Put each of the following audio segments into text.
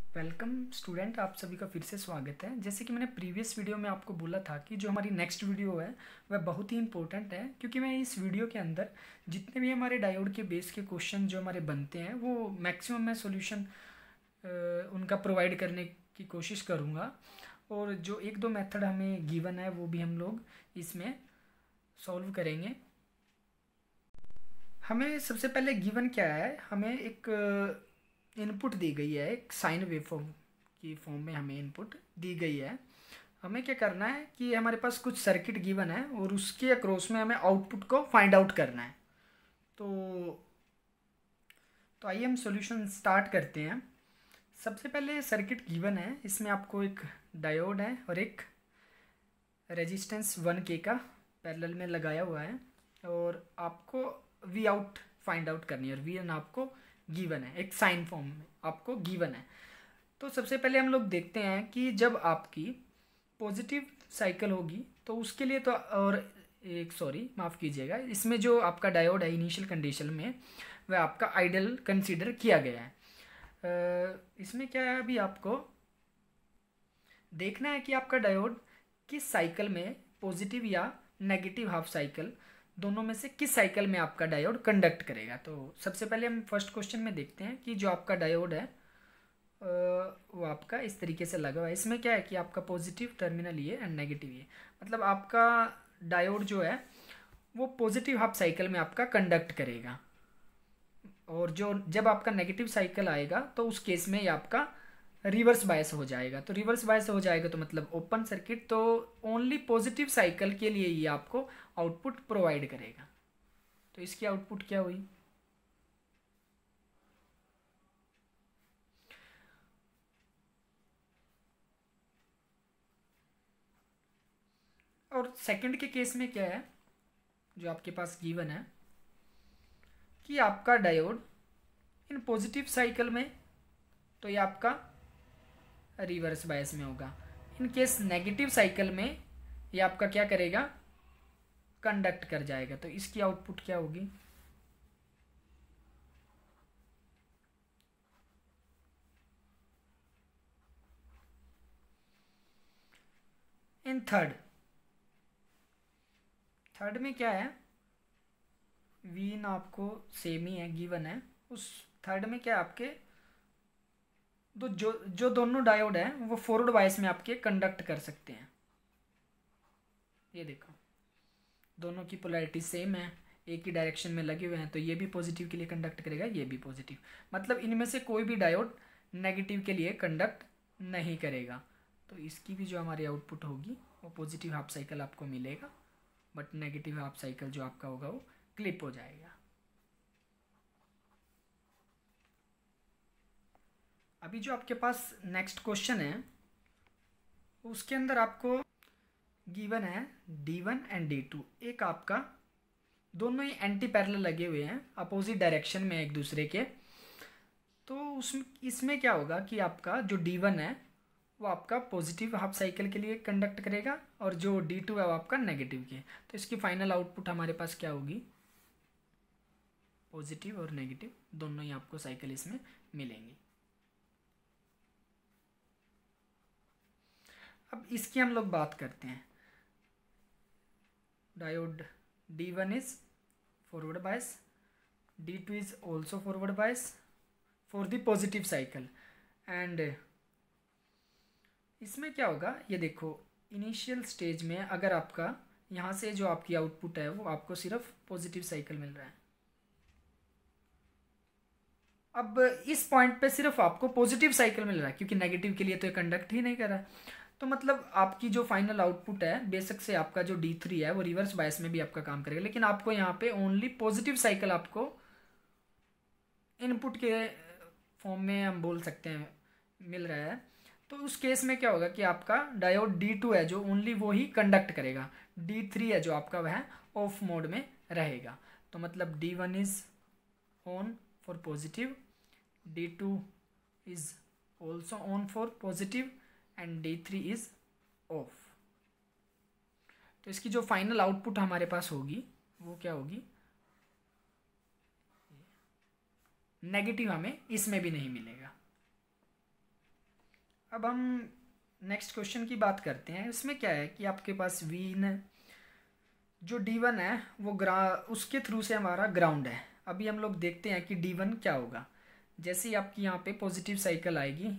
Welcome student, आप सभी का फिर से स्वागत है। जैसे कि मैंने प्रीवियस वीडियो में आपको बोला था कि जो हमारी नेक्स्ट वीडियो है वह बहुत ही इंपॉर्टेंट है, क्योंकि मैं इस वीडियो के अंदर जितने भी हमारे डायोड के बेस के क्वेश्चन जो हमारे बनते हैं वो मैक्सिमम मैं सॉल्यूशन उनका प्रोवाइड करने की कोशिश करूँगा। और जो एक दो मेथड हमें गिवन है वो भी हम लोग इसमें सॉल्व करेंगे। हमें सबसे पहले गिवन क्या है, हमें एक इनपुट दी गई है, एक साइन वेवफॉर्म की फॉर्म में हमें इनपुट दी गई है। हमें क्या करना है कि हमारे पास कुछ सर्किट गिवन है और उसके अक्रॉस में हमें आउटपुट को फाइंड आउट करना है। तो आइए हम सॉल्यूशन स्टार्ट करते हैं। सबसे पहले सर्किट गिवन है, इसमें आपको एक डायोड है और एक रेजिस्टेंस 1K का पैरेलल में लगाया हुआ है, और आपको वी आउट फाइंड आउट करनी है और वी एन आपको गिवन है, एक साइन फॉर्म में आपको गिवन है। तो सबसे पहले हम लोग देखते हैं कि जब आपकी पॉजिटिव साइकिल होगी तो उसके लिए तो, और एक सॉरी माफ़ कीजिएगा, इसमें जो आपका डायोड है इनिशियल कंडीशन में वह आपका आइडल कंसीडर किया गया है। इसमें क्या है, अभी आपको देखना है कि आपका डायोड किस साइकिल में, पॉजिटिव या नेगेटिव हाफ साइकिल, दोनों में से किस साइकिल में आपका डायोड कंडक्ट करेगा। तो सबसे पहले हम फर्स्ट क्वेश्चन में देखते हैं कि जो आपका डायोड है वो आपका इस तरीके से लगा हुआ है। इसमें क्या है कि आपका पॉजिटिव टर्मिनल ये एंड नेगेटिव ये, मतलब आपका डायोड जो है वो पॉजिटिव हाफ साइकिल में आपका कंडक्ट करेगा, और जो जब आपका नेगेटिव साइकिल आएगा तो उस केस में ये आपका रिवर्स बायस हो जाएगा। तो रिवर्स बायस हो जाएगा तो मतलब ओपन सर्किट, तो ओनली पॉजिटिव साइकिल के लिए ये आपको आउटपुट प्रोवाइड करेगा। तो इसकी आउटपुट क्या हुई, और सेकंड के केस में क्या है, जो आपके पास गिवन है कि आपका डायोड इन पॉजिटिव साइकिल में तो ये आपका रिवर्स बायस में होगा, इन केस नेगेटिव साइकिल में ये आपका क्या करेगा, कंडक्ट कर जाएगा। तो इसकी आउटपुट क्या होगी, इन थर्ड में क्या है, वी इन आपको सेम ही है गिवन है। उस थर्ड में क्या है, आपके जो जो दोनों डायोड है वो फॉरवर्ड बायस में आपके कंडक्ट कर सकते हैं। ये देखो दोनों की पोलैरिटी सेम है, एक ही डायरेक्शन में लगे हुए हैं, तो ये भी पॉजिटिव के लिए कंडक्ट करेगा, ये भी पॉजिटिव, मतलब इनमें से कोई भी डायोड नेगेटिव के लिए कंडक्ट नहीं करेगा। तो इसकी भी जो हमारी आउटपुट होगी वो पॉजिटिव हाफ साइकिल आपको मिलेगा, बट नेगेटिव हाफ साइकिल जो आपका होगा वो क्लिप हो जाएगा। अभी जो आपके पास नेक्स्ट क्वेश्चन है उसके अंदर आपको गिवन है D1 एंड D2, एक आपका दोनों ही एंटी पैरेलल लगे हुए हैं, अपोजिट डायरेक्शन में एक दूसरे के। तो उसमें इसमें क्या होगा कि आपका जो D1 है वो आपका पॉजिटिव हाफ साइकिल के लिए कंडक्ट करेगा, और जो D2 है वो आपका नेगेटिव के। तो इसकी फाइनल आउटपुट हमारे पास क्या होगी, पॉजिटिव और नेगेटिव दोनों ही आपको साइकिल इसमें मिलेंगी। अब इसकी हम लोग बात करते हैं। Diode D1 is forward bias, D2 is also forward bias for the positive cycle. And इसमें क्या होगा, ये देखो इनिशियल स्टेज में अगर आपका यहाँ से जो आपकी आउटपुट है वो आपको सिर्फ पॉजिटिव साइकिल मिल रहा है, अब इस पॉइंट पे सिर्फ आपको पॉजिटिव साइकिल मिल रहा है क्योंकि नेगेटिव के लिए तो ये कंडक्ट ही नहीं कर रहा है। तो मतलब आपकी जो फाइनल आउटपुट है बेशक से आपका जो D3 है वो रिवर्स बायस में भी आपका काम करेगा, लेकिन आपको यहाँ पे ओनली पॉजिटिव साइकिल आपको इनपुट के फॉर्म में हम बोल सकते हैं मिल रहा है। तो उस केस में क्या होगा कि आपका डायोड D2 है जो ओनली वो ही कंडक्ट करेगा, D3 है जो आपका वह ऑफ मोड में रहेगा। तो मतलब D1 is on for positive, D2 is also on for positive and D3 is of. तो इसकी जो फाइनल आउटपुट हमारे पास होगी वो क्या होगी, नेगेटिव हमें इसमें भी नहीं मिलेगा। अब हम नेक्स्ट क्वेश्चन की बात करते हैं। इसमें क्या है कि आपके पास वी इन है, जो D1 है वो उसके थ्रू से हमारा ग्राउंड है। अभी हम लोग देखते हैं कि D1 क्या होगा। जैसे ही आपकी यहाँ पे पॉजिटिव साइकिल आएगी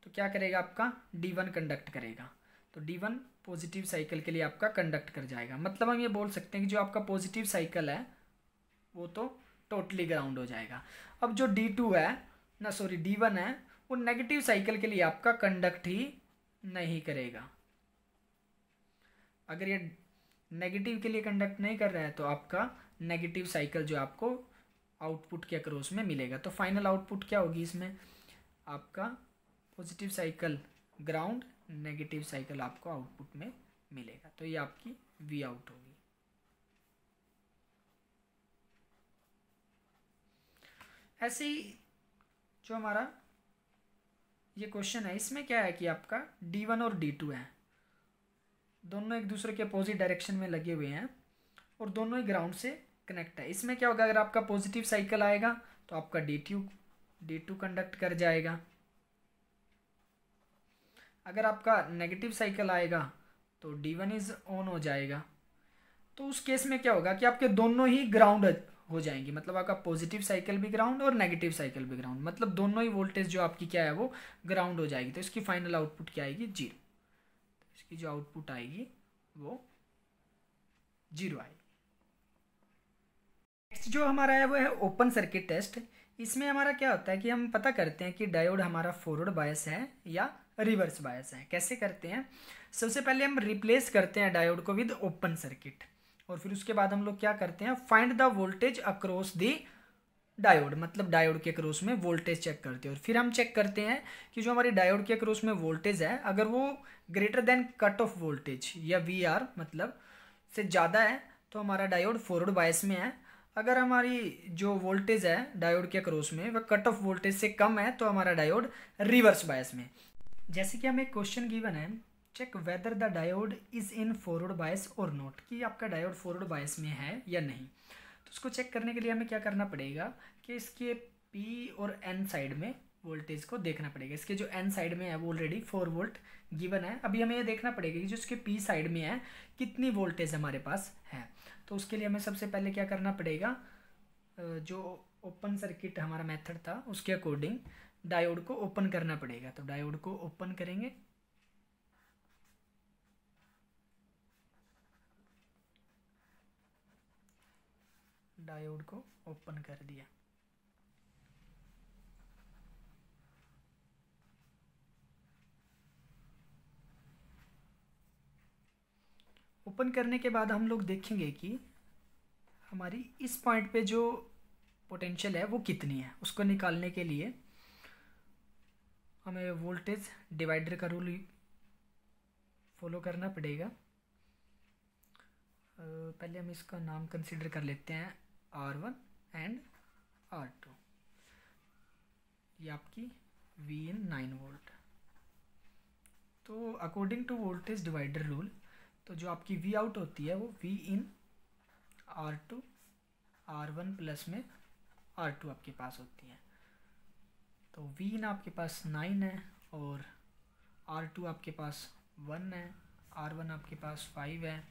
तो क्या करेगा, आपका D1 कंडक्ट करेगा। तो D1 पॉजिटिव साइकिल के लिए आपका कंडक्ट कर जाएगा। मतलब हम ये बोल सकते हैं कि जो आपका पॉजिटिव साइकिल है वो तो टोटली ग्राउंड हो जाएगा। अब जो D2 है ना, सॉरी D1 है, वो नेगेटिव साइकिल के लिए आपका कंडक्ट ही नहीं करेगा। अगर ये नेगेटिव के लिए कंडक्ट नहीं कर रहा है तो आपका नेगेटिव साइकिल जो आपको आउटपुट के अक्रॉस में मिलेगा। तो फाइनल आउटपुट क्या होगी इसमें, आपका positive cycle ground, negative cycle आपको आउटपुट में मिलेगा। तो ये आपकी वी आउट होगी। ऐसे ही जो हमारा ये क्वेश्चन है, इसमें क्या है कि आपका D1 और D2 है, दोनों एक दूसरे के अपोजिट डायरेक्शन में लगे हुए हैं और दोनों ही ग्राउंड से कनेक्ट है। इसमें क्या होगा, अगर आपका पॉजिटिव साइकिल आएगा तो आपका D2 कंडक्ट कर जाएगा। अगर आपका नेगेटिव साइकिल आएगा तो D1 इज ऑन हो जाएगा। तो उस केस में क्या होगा कि आपके दोनों ही ग्राउंड हो जाएंगी। मतलब आपका पॉजिटिव साइकिल भी ग्राउंड और नेगेटिव साइकिल भी ग्राउंड, मतलब दोनों ही वोल्टेज जो आपकी क्या है वो ग्राउंड हो जाएगी। तो इसकी फाइनल आउटपुट क्या आएगी, 0। इसकी जो आउटपुट आएगी वो 0 आएगी। नेक्स्ट जो हमारा है वो है ओपन सर्किट टेस्ट। इसमें हमारा क्या होता है कि हम पता करते हैं कि डायोड हमारा फॉरवर्ड बायस है या रिवर्स बायस है। कैसे करते हैं, सबसे पहले हम रिप्लेस करते हैं डायोड को विद ओपन सर्किट और फिर उसके बाद हम लोग क्या करते हैं, find the voltage across the diode, मतलब डायोड के अक्रॉस में वोल्टेज चेक करते हैं। और फिर हम चेक करते हैं कि जो हमारी डायोड के अक्रॉस में वोल्टेज है, अगर वो greater than cut off voltage या VR मतलब से ज़्यादा है तो हमारा डायोड फॉरवर्ड बायस में है। अगर हमारी जो वोल्टेज है डायोड के अक्रॉस में वह कट ऑफ वोल्टेज से कम है तो हमारा डायोड रिवर्स बायस में। जैसे कि हमें क्वेश्चन गिवन है, check whether the diode is in forward bias और नॉट, कि आपका डायोड फॉरवर्ड बायस में है या नहीं। तो उसको चेक करने के लिए हमें क्या करना पड़ेगा कि इसके P और N साइड में वोल्टेज को देखना पड़ेगा। इसके जो N साइड में है वो ऑलरेडी 4 वोल्ट गिवन है। अभी हमें ये देखना पड़ेगा कि जो इसके P साइड में है कितनी वोल्टेज हमारे पास है। तो उसके लिए हमें सबसे पहले क्या करना पड़ेगा, जो ओपन सर्किट हमारा मेथड था उसके अकॉर्डिंग डायोड को ओपन करना पड़ेगा। तो डायोड को ओपन करेंगे, डायोड को ओपन कर दिया। ओपन करने के बाद हम लोग देखेंगे कि हमारी इस पॉइंट पे जो पोटेंशियल है वो कितनी है। उसको निकालने के लिए हमें वोल्टेज डिवाइडर का रूल फॉलो करना पड़ेगा। पहले हम इसका नाम कंसीडर कर लेते हैं R1 एंड R2। ये आपकी V in 9 वोल्ट। तो according to voltage divider rule, तो जो आपकी V आउट होती है वो V in R2 R1 plus में R2 आपके पास होती है। तो V in आपके पास 9 है और R2 आपके पास 1 है, R1 आपके पास 5 है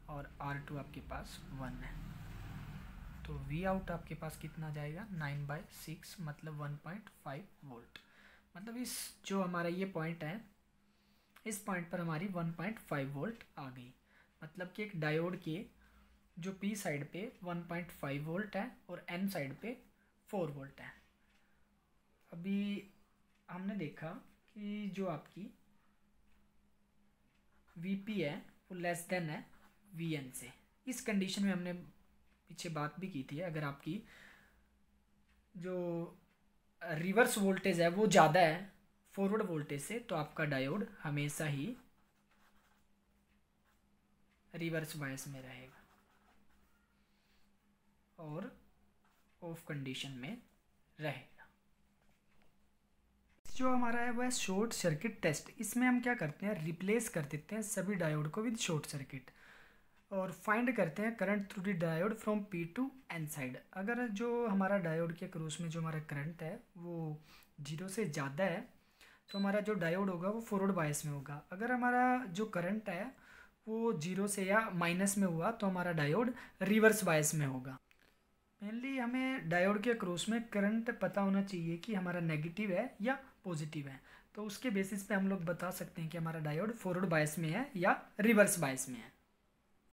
और R2 आपके पास 1 है। तो V आउट आपके पास कितना जाएगा, 9/6 मतलब 1.5 वोल्ट। मतलब इस जो हमारा ये पॉइंट है, इस पॉइंट पर हमारी 1.5 वोल्ट आ गई। मतलब कि एक डायोड के जो P साइड पे 1.5 वोल्ट है और N साइड पे 4 वोल्ट है। अभी हमने देखा कि जो आपकी VP है वो लेस देन है VN से। इस कंडीशन में हमने पीछे बात भी की थी, अगर आपकी जो रिवर्स वोल्टेज है वो ज़्यादा है फॉरवर्ड वोल्टेज से तो आपका डायोड हमेशा ही रिवर्स बायस में रहेगा और ऑफ कंडीशन में रहेगा। जो हमारा है वो है शॉर्ट सर्किट टेस्ट। इसमें हम क्या करते हैं, रिप्लेस कर देते हैं सभी डायोड को विद शॉर्ट सर्किट और फाइंड करते हैं current through the diode from P to N side. अगर जो हमारा डायोड के क्रॉस में जो हमारा करंट है वो 0 से ज़्यादा है तो हमारा जो डायोड होगा वो फॉरवर्ड बायस में होगा। अगर हमारा जो करंट है वो 0 से या माइनस में हुआ तो हमारा डायोड रिवर्स बायस में होगा। मेनली हमें डायोड के अक्रॉस में करंट पता होना चाहिए कि हमारा नेगेटिव है या पॉजिटिव है, तो उसके बेसिस पे हम लोग बता सकते हैं कि हमारा डायोड फॉरवर्ड बायस में है या रिवर्स बायस में है।